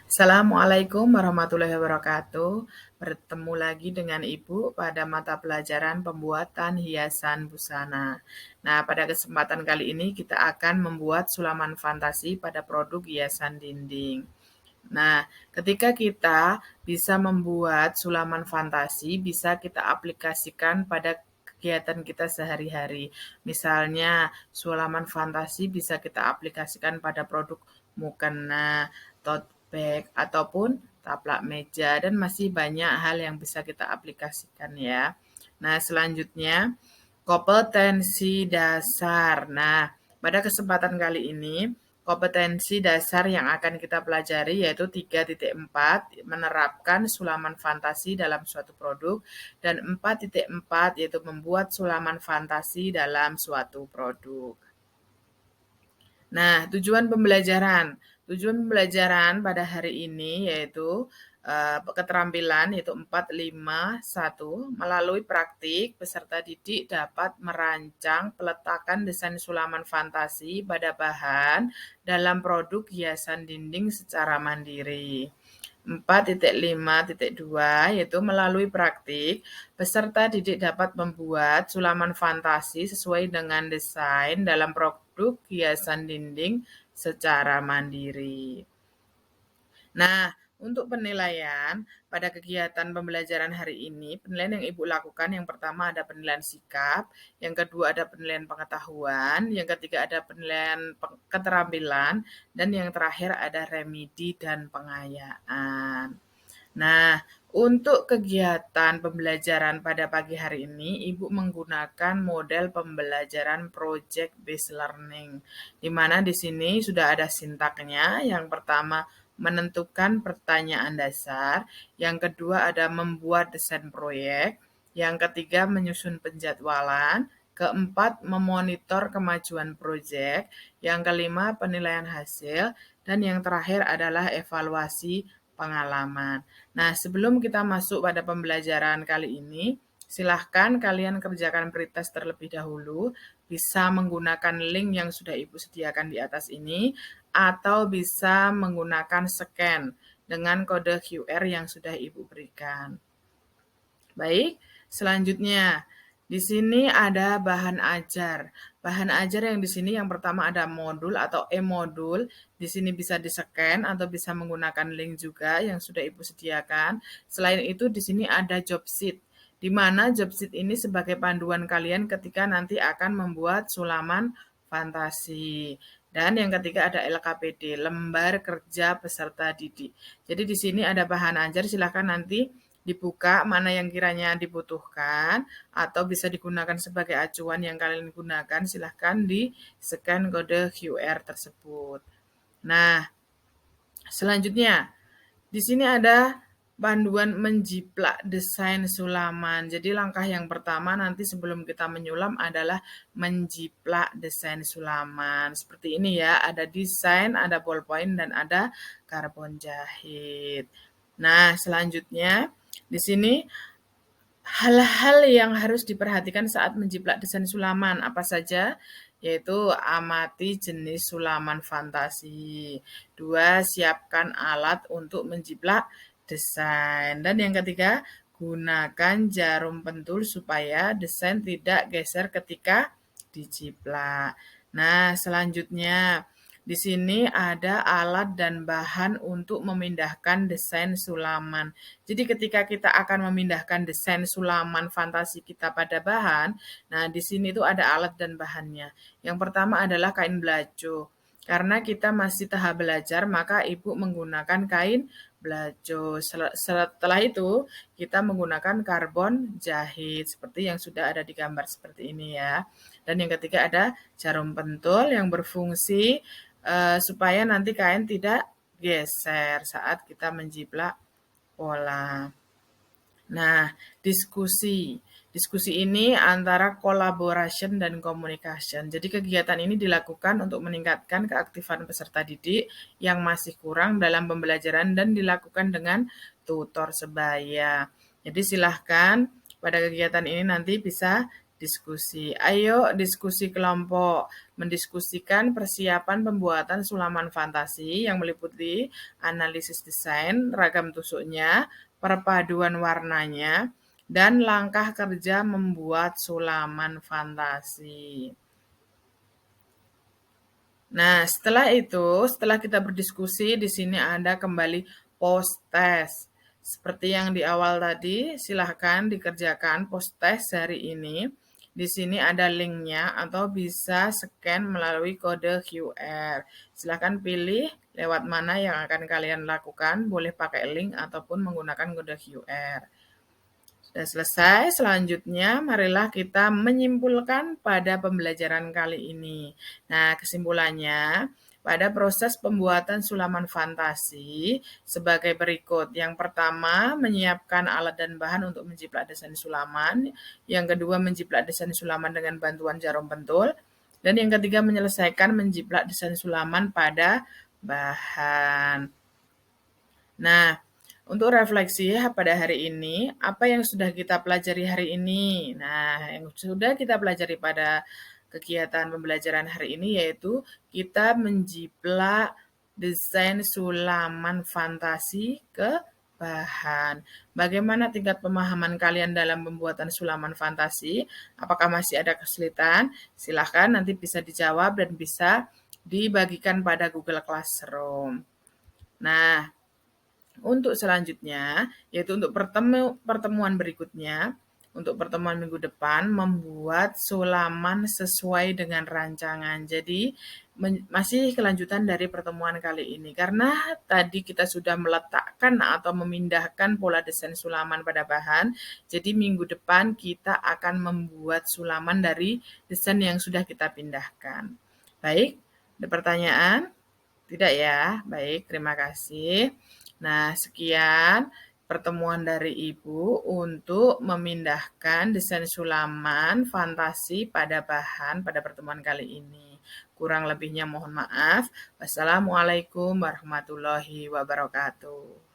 Assalamualaikum warahmatullahi wabarakatuh. Bertemu lagi dengan Ibu pada mata pelajaran pembuatan hiasan busana. Nah, pada kesempatan kali ini kita akan membuat sulaman fantasi pada produk hiasan dinding. Nah, ketika kita bisa membuat sulaman fantasi, bisa kita aplikasikan pada kegiatan kita sehari-hari. Misalnya, sulaman fantasi bisa kita aplikasikan pada produk mukena, tote bag, ataupun taplak meja, dan masih banyak hal yang bisa kita aplikasikan ya. Nah, selanjutnya, kompetensi dasar. Nah, pada kesempatan kali ini, kompetensi dasar yang akan kita pelajari yaitu 3.4, menerapkan sulaman fantasi dalam suatu produk, dan 4.4 yaitu membuat sulaman fantasi dalam suatu produk. Nah, tujuan pembelajaran. Tujuan pembelajaran pada hari ini yaitu keterampilan yaitu 451 melalui praktik peserta didik dapat merancang peletakan desain sulaman fantasi pada bahan dalam produk hiasan dinding secara mandiri. 4.5.2 yaitu melalui praktik, peserta didik dapat membuat sulaman fantasi sesuai dengan desain dalam produk hiasan dinding secara mandiri. Nah, untuk penilaian pada kegiatan pembelajaran hari ini, penilaian yang Ibu lakukan yang pertama ada penilaian sikap, yang kedua ada penilaian pengetahuan, yang ketiga ada penilaian keterampilan, dan yang terakhir ada remedi dan pengayaan. Nah, untuk kegiatan pembelajaran pada pagi hari ini, Ibu menggunakan model pembelajaran project based learning, di mana di sini sudah ada sintaknya. Yang pertama, menentukan pertanyaan dasar, yang kedua ada membuat desain proyek, yang ketiga menyusun penjadwalan, keempat memonitor kemajuan proyek, yang kelima penilaian hasil, dan yang terakhir adalah evaluasi pengalaman. Nah, sebelum kita masuk pada pembelajaran kali ini, silahkan kalian kerjakan pretest terlebih dahulu, bisa menggunakan link yang sudah Ibu sediakan di atas ini, atau bisa menggunakan scan dengan kode QR yang sudah Ibu berikan. Baik, selanjutnya di sini ada bahan ajar. Bahan ajar yang di sini yang pertama ada modul atau e-modul. Di sini bisa di-scan atau bisa menggunakan link juga yang sudah Ibu sediakan. Selain itu di sini ada job sheet, di mana job sheet ini sebagai panduan kalian ketika nanti akan membuat sulaman fantasi. Dan yang ketiga ada LKPD, lembar kerja peserta didik. Jadi di sini ada bahan ajar, silakan nanti dibuka mana yang kiranya dibutuhkan atau bisa digunakan sebagai acuan yang kalian gunakan, silahkan di-scan kode QR tersebut. Nah, selanjutnya di sini ada panduan menjiplak desain sulaman. Jadi langkah yang pertama nanti sebelum kita menyulam adalah menjiplak desain sulaman. Seperti ini ya, ada desain, ada ballpoint, dan ada karbon jahit. Nah, selanjutnya di sini hal-hal yang harus diperhatikan saat menjiplak desain sulaman apa saja? Yaitu amati jenis sulaman fantasi. 2, siapkan alat untuk menjiplak desain. Dan yang ketiga, gunakan jarum pentul supaya desain tidak geser ketika dijiplak. Nah, selanjutnya di sini ada alat dan bahan untuk memindahkan desain sulaman. Jadi ketika kita akan memindahkan desain sulaman fantasi kita pada bahan, nah di sini itu ada alat dan bahannya. Yang pertama adalah kain belaco. Karena kita masih tahap belajar, maka Ibu menggunakan kain belaco. Setelah itu, kita menggunakan karbon jahit, seperti yang sudah ada di gambar seperti ini ya. Dan yang ketiga ada jarum pentul yang berfungsi supaya nanti kain tidak geser saat kita menjiplak pola. Nah, diskusi. Diskusi ini antara collaboration dan communication. Jadi kegiatan ini dilakukan untuk meningkatkan keaktifan peserta didik yang masih kurang dalam pembelajaran dan dilakukan dengan tutor sebaya. Jadi silahkan pada kegiatan ini nanti bisa diskusi. Ayo diskusi kelompok, mendiskusikan persiapan pembuatan sulaman fantasi yang meliputi analisis desain, ragam tusuknya, perpaduan warnanya, dan langkah kerja membuat sulaman fantasi. Nah, setelah kita berdiskusi, di sini ada kembali post test. Seperti yang di awal tadi, silahkan dikerjakan post test hari ini. Di sini ada linknya atau bisa scan melalui kode QR. Silahkan pilih lewat mana yang akan kalian lakukan, boleh pakai link ataupun menggunakan kode QR. Sudah selesai, selanjutnya marilah kita menyimpulkan pada pembelajaran kali ini. Nah, kesimpulannya, pada proses pembuatan sulaman fantasi sebagai berikut. Yang pertama, menyiapkan alat dan bahan untuk menjiplak desain sulaman. Yang kedua, menjiplak desain sulaman dengan bantuan jarum pentul. Dan yang ketiga, menyelesaikan menjiplak desain sulaman pada bahan. Nah, untuk refleksi pada hari ini, apa yang sudah kita pelajari hari ini? Nah, yang sudah kita pelajari pada kegiatan pembelajaran hari ini yaitu kita menjiplak desain sulaman fantasi ke bahan. Bagaimana tingkat pemahaman kalian dalam pembuatan sulaman fantasi? Apakah masih ada kesulitan? Silahkan nanti bisa dijawab dan bisa dibagikan pada Google Classroom. Nah, untuk selanjutnya, yaitu untuk pertemuan berikutnya, untuk pertemuan minggu depan, membuat sulaman sesuai dengan rancangan. Jadi, masih kelanjutan dari pertemuan kali ini. Karena tadi kita sudah meletakkan atau memindahkan pola desain sulaman pada bahan, jadi minggu depan kita akan membuat sulaman dari desain yang sudah kita pindahkan. Baik, ada pertanyaan? Tidak ya? Baik, terima kasih. Nah, sekian pertemuan dari Ibu untuk memindahkan desain sulaman fantasi pada bahan pada pertemuan kali ini. Kurang lebihnya mohon maaf. Wassalamualaikum warahmatullahi wabarakatuh.